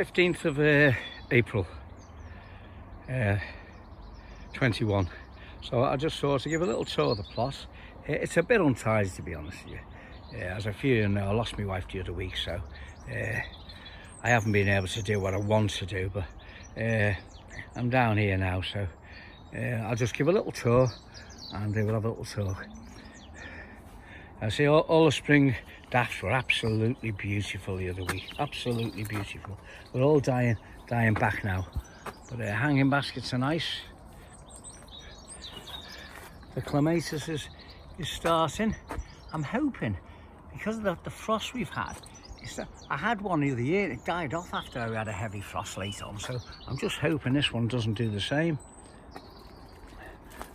15th of April 21. So I just thought to give a little tour of the plot. It's a bit untidy, to be honest with you. As a few of you know, I lost my wife the other week, so I haven't been able to do what I want to do, but I'm down here now, so I'll just give a little tour and we'll have a little talk. I see all the spring daffs were absolutely beautiful the other week, absolutely beautiful. They're all dying back now, but hanging baskets are nice. The clematis is starting. I'm hoping, because of the frost we've had, I had one the other year, it died off after I had a heavy frost late on, so I'm just hoping this one doesn't do the same.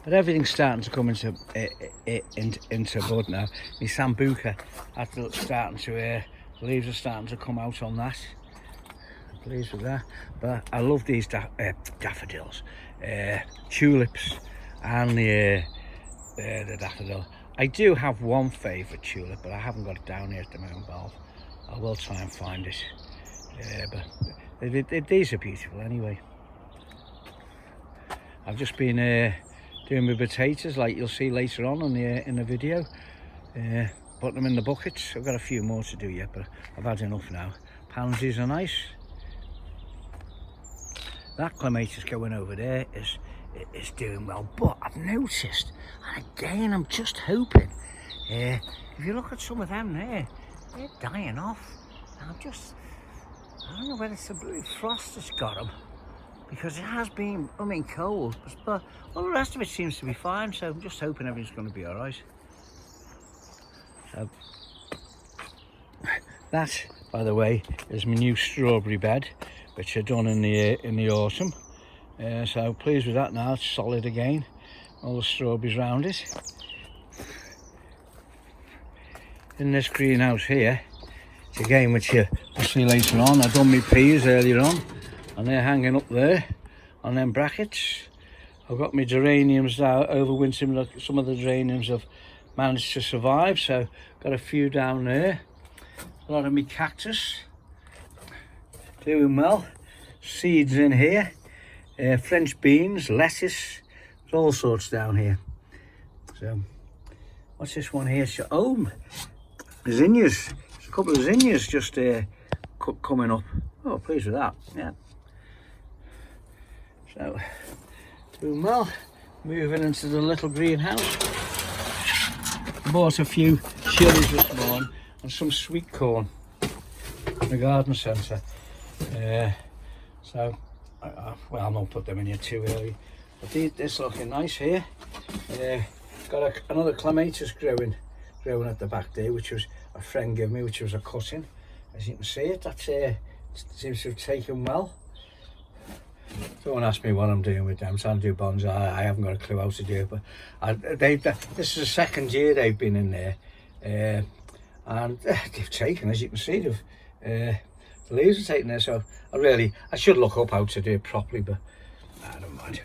But everything's starting to come into bud now. My sambuca, that's starting to, the leaves are starting to come out on that. I'm pleased with that. But I love these daffodils, tulips, and the daffodil. I do have one favourite tulip, but I haven't got it down here at the moment. But I will try and find it. But these are beautiful anyway. I've just been doing my potatoes, like you'll see later on in the video. Put them in the buckets. I've got a few more to do yet, but I've had enough now. Pansies are nice. That clematis going over there is doing well, but I've noticed, and again I'm just hoping, if you look at some of them there, they're dying off. And I don't know whether it's the blue frost that's got them, because it has been, cold, but all the rest of it seems to be fine, so I'm just hoping everything's going to be alright. So, that, by the way, is my new strawberry bed, which I done in the autumn. So pleased with that now, it's solid again. All the strawberries around it. In this greenhouse here, it's again which you'll see later on. I done my peas earlier on, and they're hanging up there on them brackets. I've got my geraniums now overwintering. Some of the geraniums have managed to survive, so got a few down there. A lot of my cactus doing well. Seeds in here, French beans, lettuce, there's all sorts down here. So what's this one here? Oh, zinnias. There's a couple of zinnias just coming up. Oh, pleased with that. Yeah. So, doing well. Moving into the little greenhouse. Bought a few chilies this morning and some sweet corn in the garden centre. So, well, I'll not put them in here too early. But this looking nice here. Got another clematis growing at the back there, which was a friend gave me, which was a cutting. As you can see it, that seems to have taken well. Don't ask me what I'm doing with them. I'm trying to do bonsai. I haven't got a clue how to do it, but this is the second year they've been in there, and they've taken, as you can see, the leaves are taken there. So I should look up how to do it properly, but I don't mind.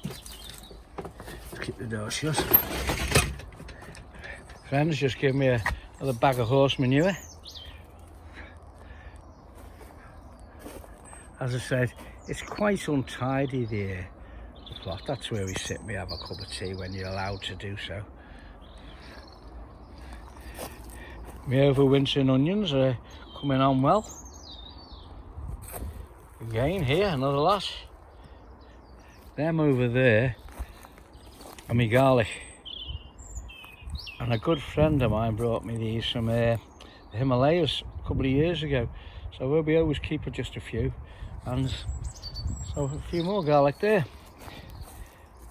Let's keep the door shut. Friends just gave me another bag of horse manure. As I said, it's quite untidy the plot. That's where we sit and we have a cup of tea when you're allowed to do so. My overwintering onions are coming on well. Again here, another lot. Them over there are my garlic. And a good friend of mine brought me these from the Himalayas a couple of years ago. So we always keep just a few. And so a few more garlic there.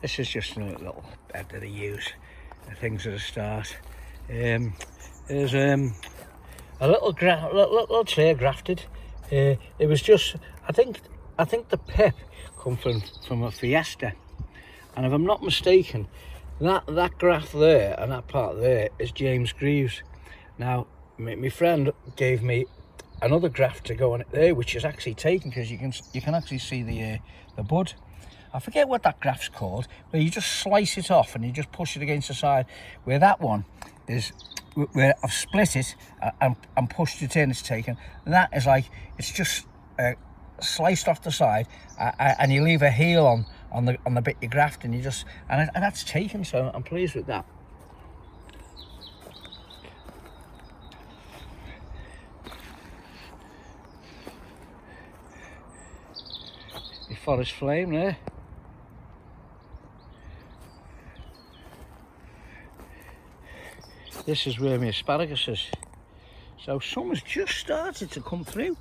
This is just a little bed that I use, things at the start. There's a little tray grafted. It was just, I think the pip come from a Fiesta, and if I'm not mistaken, that graft there and that part there is James Greaves. Now my friend gave me another graft to go on it there, which is actually taken, because you can actually see the bud. I forget what that graft's called, where you just slice it off and you just push it against the side, where that one is where I've split it and pushed it in, it's taken. And that is like, it's just sliced off the side, and you leave a heel on the bit you graft, and and that's taken, so I'm pleased with that. The forest flame there. This is where my asparagus is. So summer's just started to come through.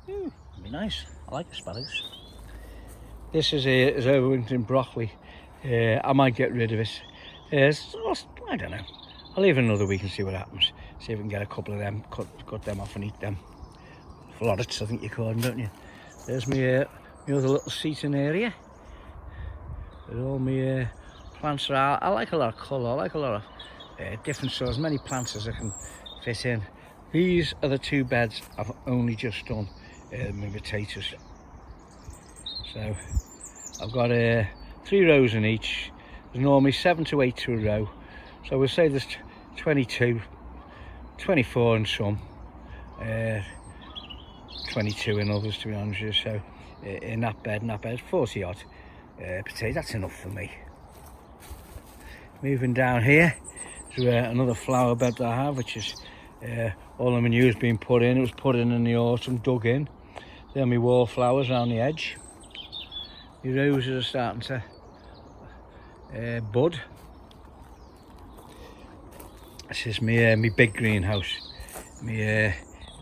It'd be nice. I like asparagus. This is overwintering broccoli. I might get rid of it. I don't know. I'll leave it another week and see what happens. See if we can get a couple of them, cut them off and eat them. Florets, I think you call them, don't you? There's my other little seating area. With all my plants are. I like a lot of colour. I like a lot of different sorts, as many plants as I can fit in. These are the 2 beds I've only just done my potatoes. So I've got 3 rows in each. There's normally 7 to 8 to a row. So we'll say there's 22, 24 in some, 22 in others, to be honest with you. So in that bed, 40 odd potatoes. That's enough for me. Moving down here to another flower bed that I have, which is all the manure's been put in. It was put in the autumn, dug in. There are my wallflowers around the edge. The roses are starting to bud. This is my big greenhouse, my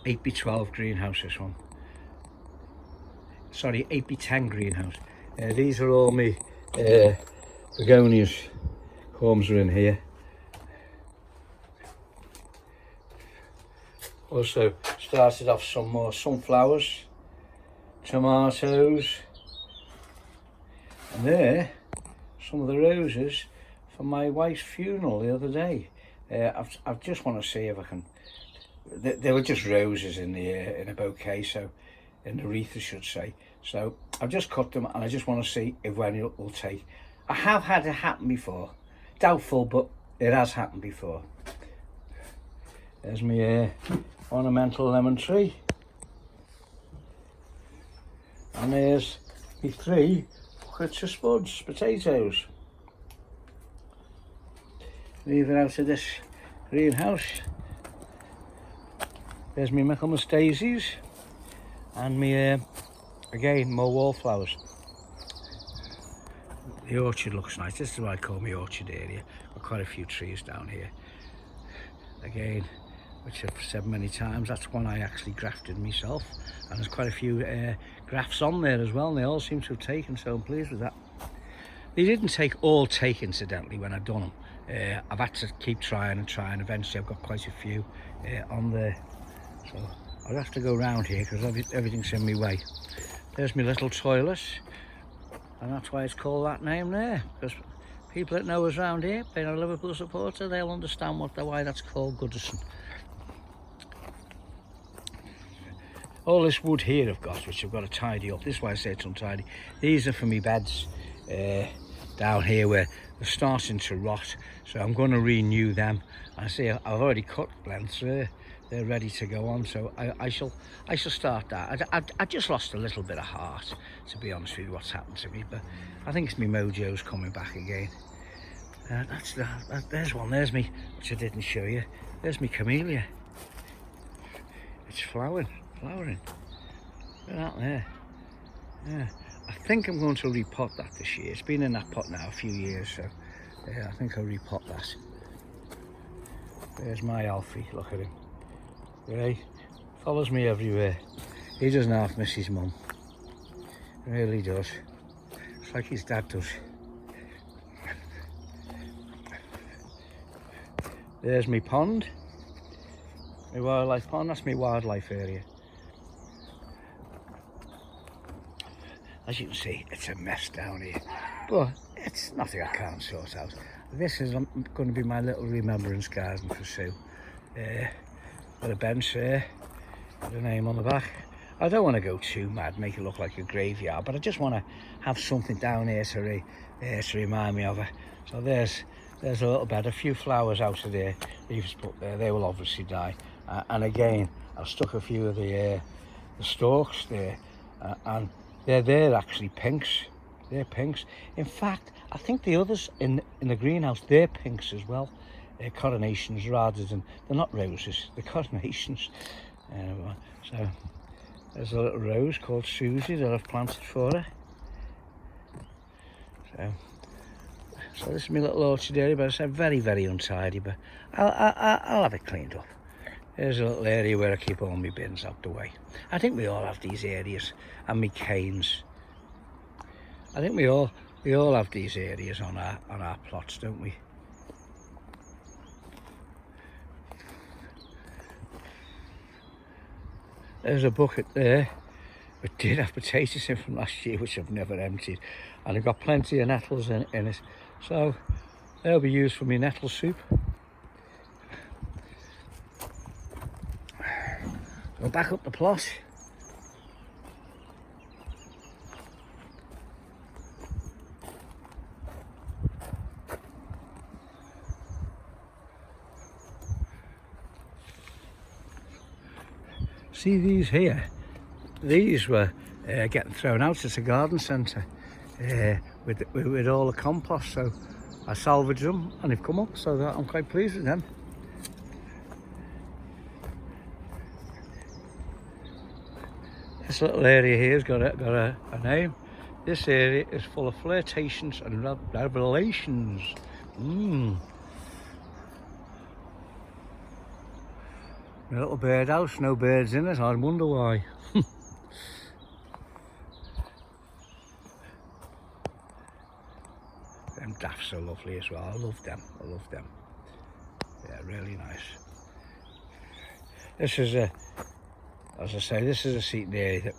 8x12 greenhouse, this one. Sorry, 8x10 greenhouse. These are all my begonias. Homes are in here. Also started off some more sunflowers, tomatoes, and there some of the roses for my wife's funeral the other day. I just want to see if I can. They were just roses in a bouquet, so in the wreath I should say. So I've just cut them, and I just want to see if when it will take. I have had it happen before. Doubtful, but it has happened before. There's my ornamental lemon tree. And there's my 3 buckets of spuds, potatoes. Moving out of this greenhouse. There's my Michaelmas daisies. And my, again, more wallflowers. The orchard looks nice. This is what I call my orchard area. Got quite a few trees down here. Again, which I've said many times, that's one I actually grafted myself. And there's quite a few grafts on there as well, and they all seem to have taken, so I'm pleased with that. They didn't take incidentally, when I'd done them. I've had to keep trying and trying. Eventually I've got quite a few on there. So I'll have to go around here because everything's in my way. There's my little toilet. And that's why it's called that name there, because people that know us around here, being a Liverpool supporter, they'll understand why that's called Goodison. All this wood here I've got, which I've got to tidy up. This is why I say it's untidy. These are for me beds down here where they're starting to rot, so I'm going to renew them. I see I've already cut lengths there. They're ready to go on, so I shall start that. I just lost a little bit of heart, to be honest with you, what's happened to me, but I think it's my mojo's coming back again. There's one, there's me, which I didn't show you. There's me camellia. It's flowering. Look at that there. Yeah, I think I'm going to repot that this year. It's been in that pot now a few years, so yeah, I think I'll repot that. There's my Alfie, look at him. Right, follows me everywhere. He doesn't half miss his mum. He really does. It's like his dad does. There's my pond. My wildlife pond, that's my wildlife area. As you can see, it's a mess down here. But it's nothing I can't sort out. This is going to be my little remembrance garden for Sue. Got a bench there, got a name on the back. I don't want to go too mad, make it look like a graveyard, but I just want to have something down here to remind me of her. So there's there's a little bed, a few flowers out of there, leaves put there, they will obviously die. And again, I've stuck a few of the stalks there, and they're actually pinks. They're pinks. In fact, I think the others in the greenhouse, they're pinks as well. They're coronations rather than, they're not roses, they're coronations. So there's a little rose called Susie that I've planted for her. So this is my little orchard area, but I said very, very untidy, but I'll have it cleaned up. There's a little area where I keep all my bins out the way. I think we all have these areas, and my canes. I think we all have these areas on our plots, don't we? There's a bucket there. We did have potatoes in from last year, which I've never emptied, and I've got plenty of nettles in it, so they'll be used for my nettle soup. Go back up the plot. See these here? These were getting thrown out at the garden centre with all the compost, so I salvaged them and they've come up, so that I'm quite pleased with them. This little area here has got a name. This area is full of flirtations and revelations. My little bird house, no birds in it, I wonder why. Them daffs are lovely as well, I love them. Yeah, really nice. This is as I say, this is a seating area that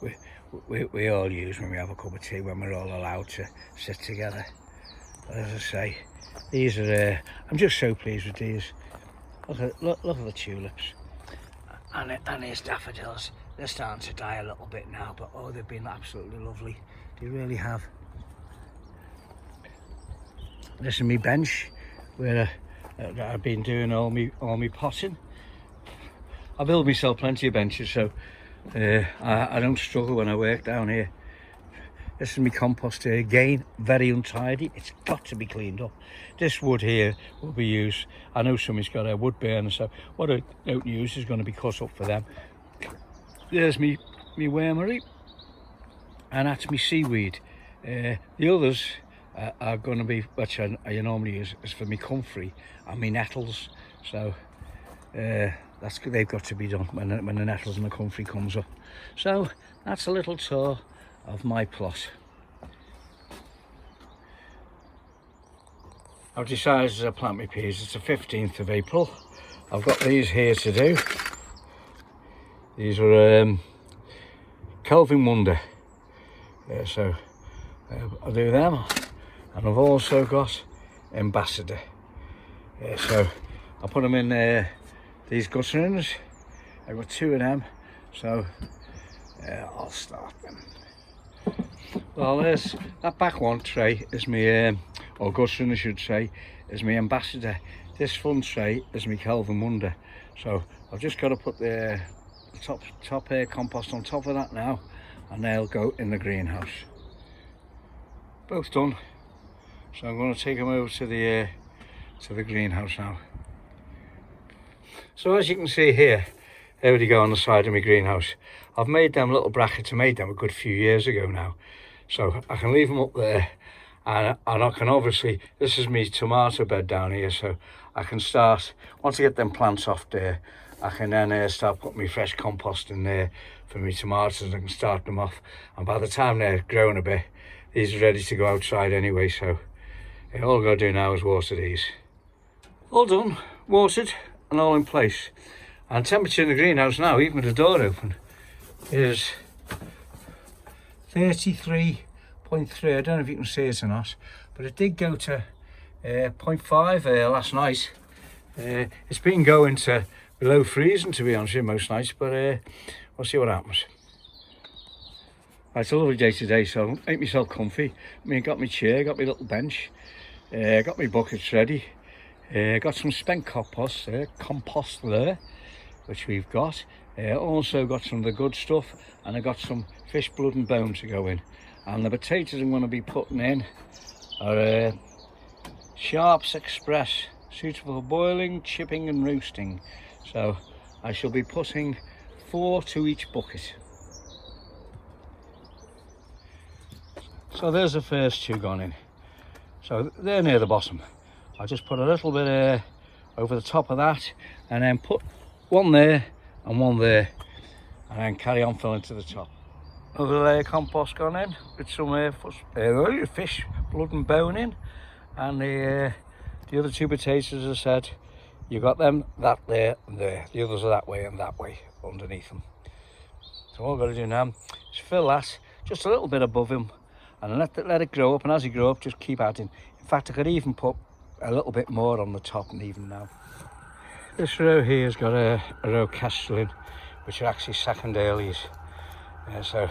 we all use when we have a cup of tea, when we're all allowed to sit together. But as I say, these are, I'm just so pleased with these. Look at the tulips. And these daffodils. They're starting to die a little bit now, but oh, they've been absolutely lovely. They really have. This is my bench where I've been doing all my potting. I build myself plenty of benches, so I don't struggle when I work down here. This is my composter, again, very untidy. It's got to be cleaned up. This wood here will be used. I know somebody's got a wood burner, so what I don't use is going to be cut up for them. There's me wormery, and that's me seaweed. The others are going to be, which I normally use, is for me comfrey and me nettles. So they've got to be done when the nettles and the comfrey comes up. So that's a little tour of my plot. I've decided to plant my peas. It's the 15th of April. I've got these here to do. These are Kelvin Wonder. So I'll do them. And I've also got Ambassador. So I'll put them in these gutterings. I've got 2 of them. So I'll start them. Well, there's that back one tray is my, or guttering I should say, is my Ambassador. This front tray is my Kelvin Wonder. So I've just got to put the top compost on top of that now, and they'll go in the greenhouse. Both done. So I'm going to take them over to the greenhouse now. So as you can see here, there they go on the side of my greenhouse. I've made them little brackets. I made them a good few years ago now. So I can leave them up there, and I can obviously, this is my tomato bed down here, so I can start, once I get them plants off there, I can then start putting my fresh compost in there for my tomatoes, and I can start them off. And by the time they're grown a bit, these are ready to go outside anyway, so all I've got to do now is water these. All done, watered, and all in place. And temperature in the greenhouse now, even with the door open, is 33.3. I don't know if you can see it or not, but it did go to 0.5 last night. It's been going to below freezing, to be honest with you, most nights, but we'll see what happens. It's a lovely day today, so I'll make myself comfy. I mean, got my chair, got my little bench, got my buckets ready. Got some spent compost there, which we've got. Also got some of the good stuff, and I got some fish blood and bone to go in. And the potatoes I'm going to be putting in are Sharps Express, suitable for boiling, chipping and roasting. So I shall be putting 4 to each bucket. So there's the first 2 gone in. So they're near the bottom. I'll just put a little bit over the top of that, and then put 1 there and 1 there, and then carry on filling to the top. Another layer of compost gone in with some fish blood and bone in, and the other 2 potatoes, as I said, you got them that there and there. The others are that way and that way underneath them. So all I've got to do now is fill that just a little bit above him, and let it grow up, and as you grow up just keep adding. In fact, I could even put a little bit more on the top, and even now. This row here has got a row of kestrel in, which are actually secondalias. So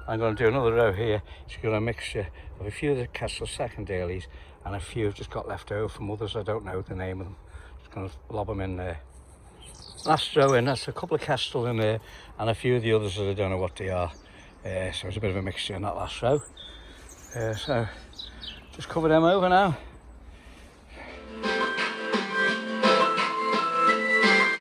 I'm going to do another row here. It's got a mixture of a few of the kestrel secondalias and a few I've just got left over from others. I don't know the name of them. Just going to lob them in there. Last row in, that's a couple of kestrel in there and a few of the others that I don't know what they are. So it's a bit of a mixture in that last row. So just cover them over now.